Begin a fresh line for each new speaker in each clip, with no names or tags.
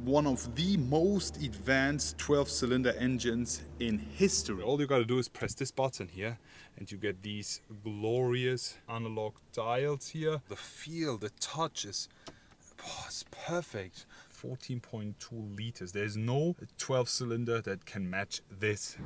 one of the most advanced 12-cylinder engines in history. All you gotta do is press this button here and you get these glorious analog dials here. The feel, the touch is it's perfect. 14.2 liters. There's no 12-cylinder that can match this.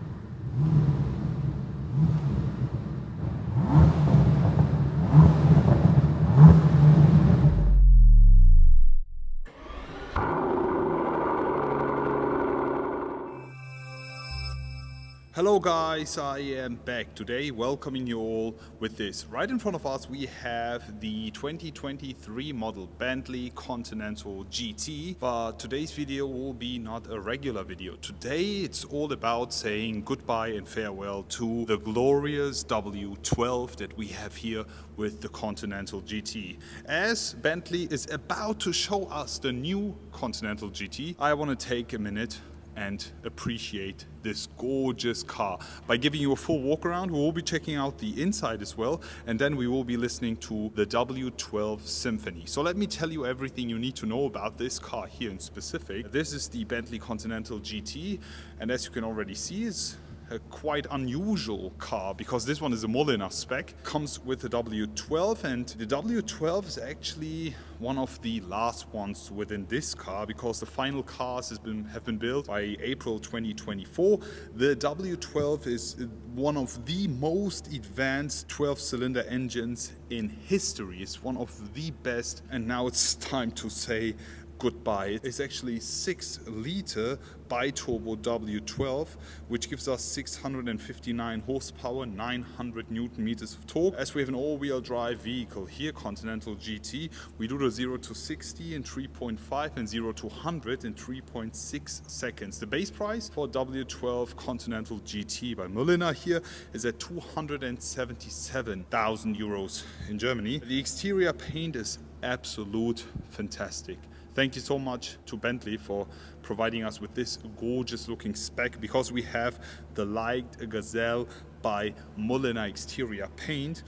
Hello guys, I am back today welcoming you all with this. Right in front of us we have the 2023 model Bentley Continental GT, but today's video will be not a regular video. Today it's all about saying goodbye and farewell to the glorious W12 that we have here with the Continental GT. As Bentley is about to show us the new Continental GT, I want to take a minute and appreciate this gorgeous car by giving you a full walk around. We will be checking out the inside as well, and then we will be listening to the W12 Symphony. So let me tell you everything you need to know about this car here in specific. This is the Bentley Continental GT, and as you can already see, it's a quite unusual car because this one is a Mulliner spec. Comes with the W12, and the W12 is actually one of the last ones within this car because the final cars have been built by April 2024. The W12 is one of the most advanced 12-cylinder engines in history. It's one of the best, and now it's time to say goodbye. It's actually 6-liter bi-turbo W12, which gives us 659 horsepower, 900 Newton meters of torque. As we have an all-wheel drive vehicle here, Continental GT, we do the 0 to 60 in 3.5 and 0 to 100 in 3.6 seconds. The base price for W12 Continental GT by Mulliner here is at 277,000 euros in Germany. The exterior paint is absolute fantastic. Thank you so much to Bentley for providing us with this gorgeous looking spec, because we have the light gazelle by Mulliner exterior paint.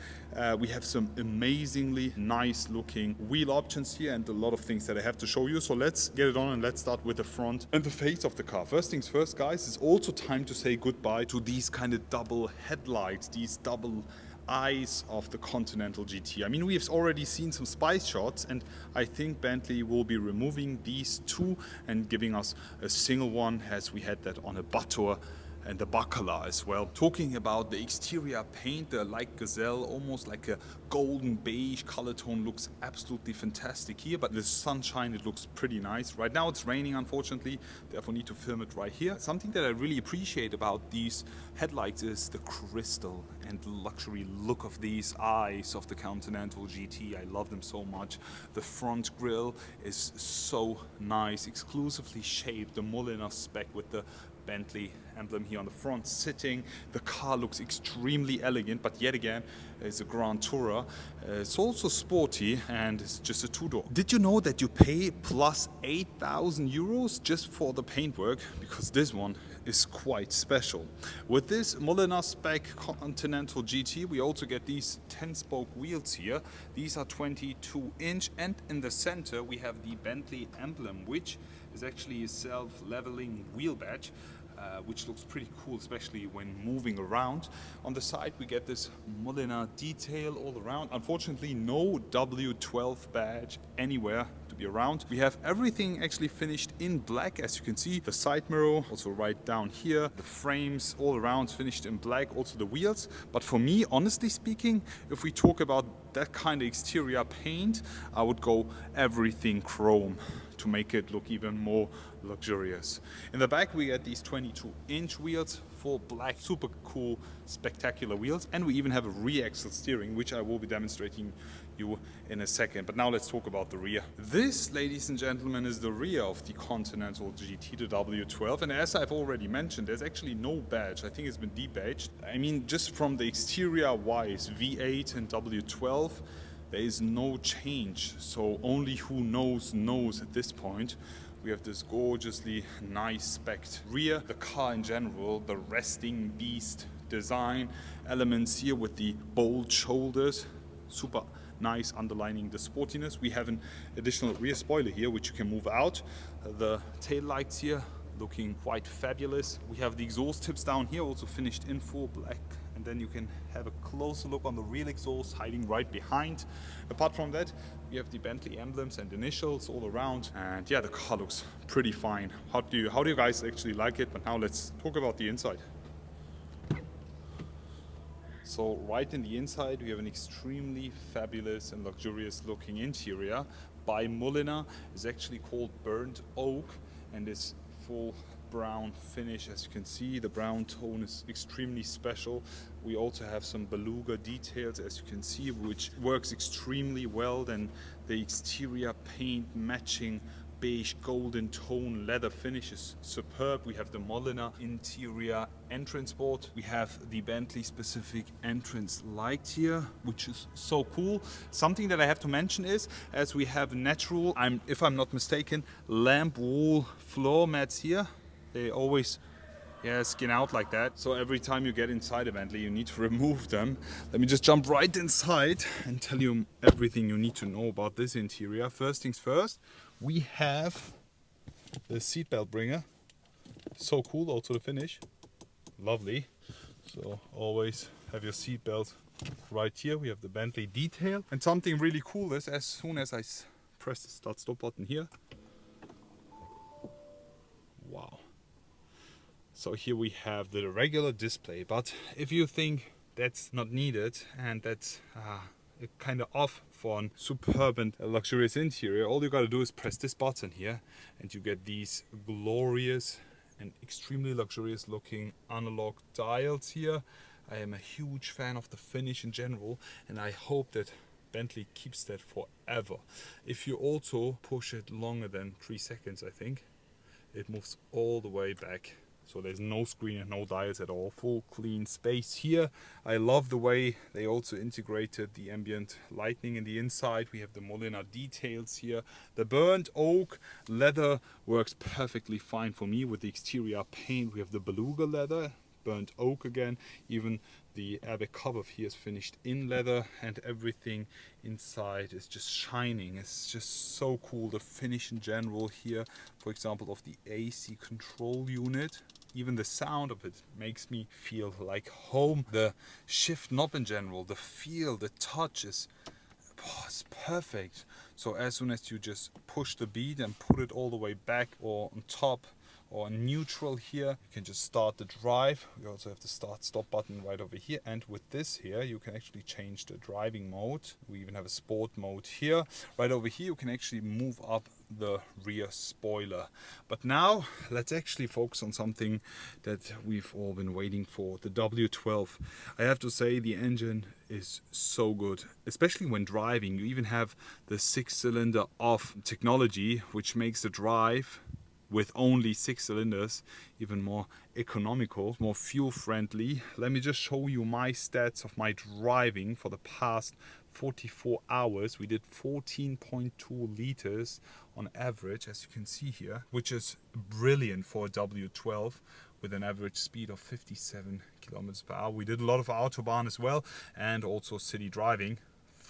We have some amazingly nice looking wheel options here and a lot of things that I have to show you. So let's get it on and let's start with the front and the face of the car. First things first, guys, it's also time to say goodbye to these kind of double headlights, these double eyes of the Continental GT. I mean, we have already seen some spice shots, and I think Bentley will be removing these two and giving us a single one, as we had that on a Bator and the Bacala as well. Talking about the exterior paint, the light gazelle, almost like a golden beige color tone, looks absolutely fantastic here, but in the sunshine it looks pretty nice. Right now it's raining, unfortunately, therefore need to film it right here. Something that I really appreciate about these headlights is the crystal and the luxury look of these eyes of the Continental GT. I love them so much. The front grille is so nice, exclusively shaped, the Mulliner spec with the Bentley emblem here on the front sitting. The car looks extremely elegant, but yet again, it's a Grand Tourer. It's also sporty, and it's just a two-door. Did you know that you pay plus 8,000 euros just for the paintwork? Because this one is quite special. With this Mulliner spec Continental GT, we also get these 10-spoke wheels here. These are 22-inch, and in the center we have the Bentley emblem, which is actually a self-leveling wheel badge, which looks pretty cool, especially when moving around. On the side we get this Mulliner detail all around. Unfortunately, no W12 badge anywhere to be around. We have everything actually finished in black, as you can see. The side mirror, also right down here. The frames all around finished in black, also the wheels. But for me, honestly speaking, if we talk about that kind of exterior paint, I would go everything chrome to make it look even more luxurious. In the back we get these 22-inch wheels, full black, super cool, spectacular wheels, and we even have a rear axle steering, which I will be demonstrating you in a second. But now let's talk about the rear. This, ladies and gentlemen, is the rear of the Continental GT, the W12, and as I've already mentioned, there's actually no badge. I think it's been debadged. I mean, just from the exterior wise, V8 and W12, there is no change, so only who knows at this point. We have this gorgeously nice spec'd rear. The car in general, the resting beast design elements here with the bold shoulders, super nice, underlining the sportiness. We have an additional rear spoiler here, which you can move out. The tail lights here looking quite fabulous. We have the exhaust tips down here, also finished in full black. And then you can have a closer look on the real exhaust hiding right behind. Apart from that, we have the Bentley emblems and initials all around. And yeah, the car looks pretty fine. How do you guys actually like it? But now let's talk about the inside. So right in the inside, we have an extremely fabulous and luxurious looking interior by Mulliner. It's actually called burnt oak, and this full brown finish, as you can see, the brown tone is extremely special. We also have some beluga details, as you can see, which works extremely well. Then the exterior paint matching beige golden tone leather finish is superb. We have the Mulliner interior entrance board. We have the Bentley specific entrance light here, which is so cool. Something that I have to mention is, as we have natural, if I'm not mistaken, lamp wool floor mats here. They always skin out like that. So every time you get inside a Bentley, you need to remove them. Let me just jump right inside and tell you everything you need to know about this interior. First things first, we have the seatbelt bringer. So cool, also the finish. Lovely. So always have your seatbelt right here. We have the Bentley detail. And something really cool is, as soon as I press the start stop button here, wow. So here we have the regular display, but if you think that's not needed and that's kind of off for a superb and luxurious interior, all you gotta do is press this button here and you get these glorious and extremely luxurious looking analog dials here. I am a huge fan of the finish in general, and I hope that Bentley keeps that forever. If you also push it longer than 3 seconds, I think, it moves all the way back. So there's no screen and no dials at all. Full clean space here. I love the way they also integrated the ambient lighting in the inside. We have the Mulliner details here. The burnt oak leather works perfectly fine for me with the exterior paint. We have the beluga leather, burnt oak again. Even the airbag cover here is finished in leather, and everything inside is just shining. It's just so cool. The finish in general here, for example, of the AC control unit. Even the sound of it makes me feel like home. The shift knob in general, the feel, the touch is it's perfect. So as soon as you just push the bead and put it all the way back or on top or neutral here, you can just start the drive. We also have the start stop button right over here, and with this here you can actually change the driving mode. We even have a sport mode here. Right over here you can actually move up the rear spoiler. But now let's actually focus on something that we've all been waiting for, the W12. I have to say the engine is so good, especially when driving. You even have the 6-cylinder off technology, which makes the drive with only 6 cylinders even more economical, more fuel friendly. Let me just show you my stats of my driving for the past 44 hours. We did 14.2 liters on average, as you can see here, which is brilliant for a W12 with an average speed of 57 kilometers per hour. We did a lot of autobahn as well, and also city driving.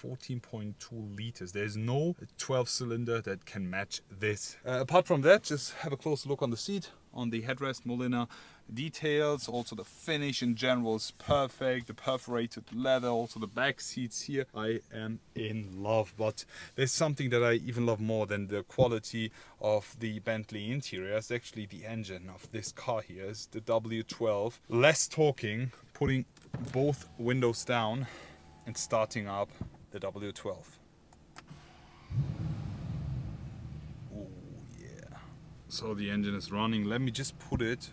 14.2 liters. There's no 12-cylinder that can match this. Apart from that, just have a closer look on the seat, on the headrest, Mulliner details. Also the finish in general is perfect. The perforated leather, also the back seats here. I am in love, but there's something that I even love more than the quality of the Bentley interior. It's actually the engine of this car here. It's the W12. Less talking, putting both windows down and starting up the W12. Oh yeah. So the engine is running. Let me just put it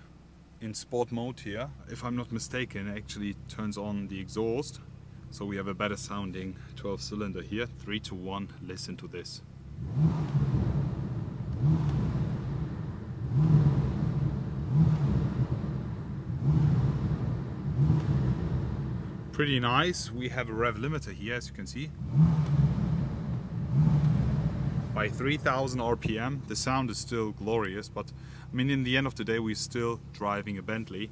in sport mode here. If I'm not mistaken, it actually turns on the exhaust. So we have a better sounding 12-cylinder here. 3 to 1, listen to this. Pretty nice. We have a rev limiter here, as you can see. By 3000 RPM, the sound is still glorious, but I mean, in the end of the day, we're still driving a Bentley,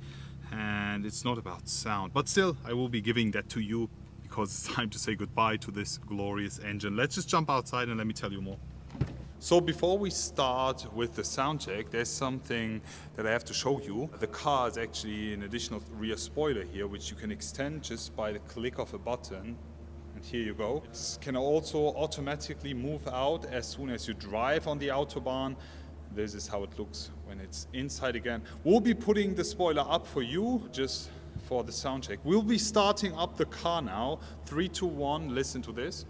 and it's not about sound. But still, I will be giving that to you, because it's time to say goodbye to this glorious engine. Let's just jump outside and let me tell you more. So before we start with the sound check, there's something that I have to show you. The car is actually an additional rear spoiler here, which you can extend just by the click of a button. And here you go. It can also automatically move out as soon as you drive on the Autobahn. This is how it looks when it's inside again. We'll be putting the spoiler up for you just for the sound check. We'll be starting up the car now. 3, 2, 1, listen to this.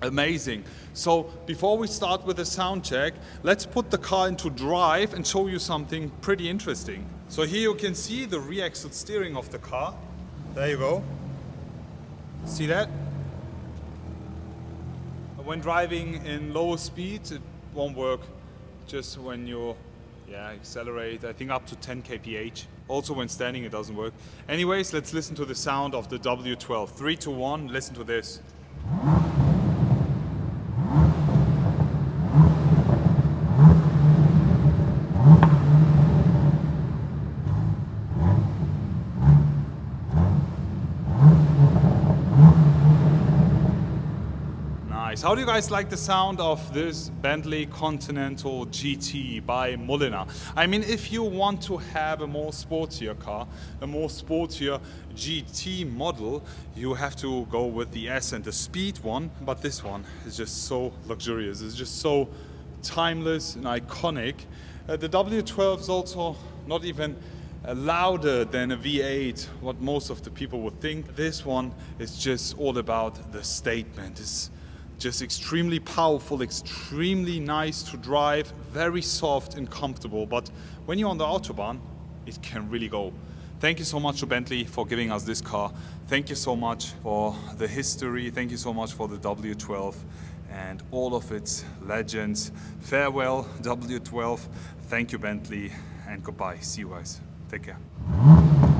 Amazing. So before we start with the sound check, let's put the car into drive and show you something pretty interesting. So here you can see the rear axle steering of the car. There you go. See that? When driving in low speeds, it won't work. Just when you accelerate, I think up to 10 kph. Also when standing, it doesn't work. Anyways, let's listen to the sound of the W12. 3, 2, 1, listen to this. How do you guys like the sound of this Bentley Continental GT by Mulliner? I mean, if you want to have a more sportier car, a more sportier GT model, you have to go with the S and the Speed one, but this one is just so luxurious. It's just so timeless and iconic. The W12 is also not even louder than a V8, what most of the people would think. This one is just all about the statement. It's just extremely powerful, extremely nice to drive, very soft and comfortable. But when you're on the Autobahn, it can really go. Thank you so much to Bentley for giving us this car. Thank you so much for the history. Thank you so much for the W12 and all of its legends. Farewell, W12. Thank you, Bentley, and goodbye. See you guys. Take care.